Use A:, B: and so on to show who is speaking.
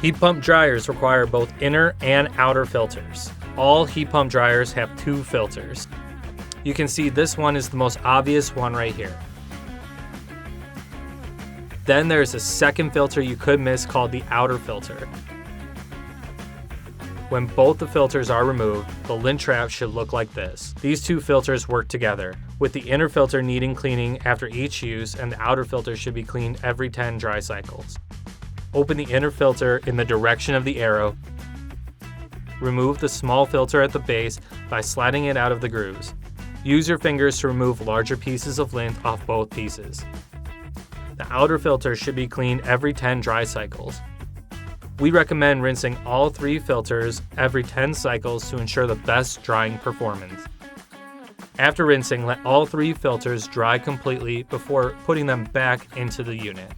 A: Heat pump dryers require both inner and outer filters. All heat pump dryers have 2 filters. You can see this one is the most obvious one right here. Then there's a second filter you could miss called the outer filter. When both the filters are removed, the lint trap should look like this. These 2 filters work together, with the inner filter needing cleaning after each use and the outer filter should be cleaned every 10 dry cycles. Open the inner filter in the direction of the arrow. Remove the small filter at the base by sliding it out of the grooves. Use your fingers to remove larger pieces of lint off both pieces. The outer filter should be cleaned every 10 dry cycles. We recommend rinsing all 3 filters every 10 cycles to ensure the best drying performance. After rinsing, let all 3 filters dry completely before putting them back into the unit.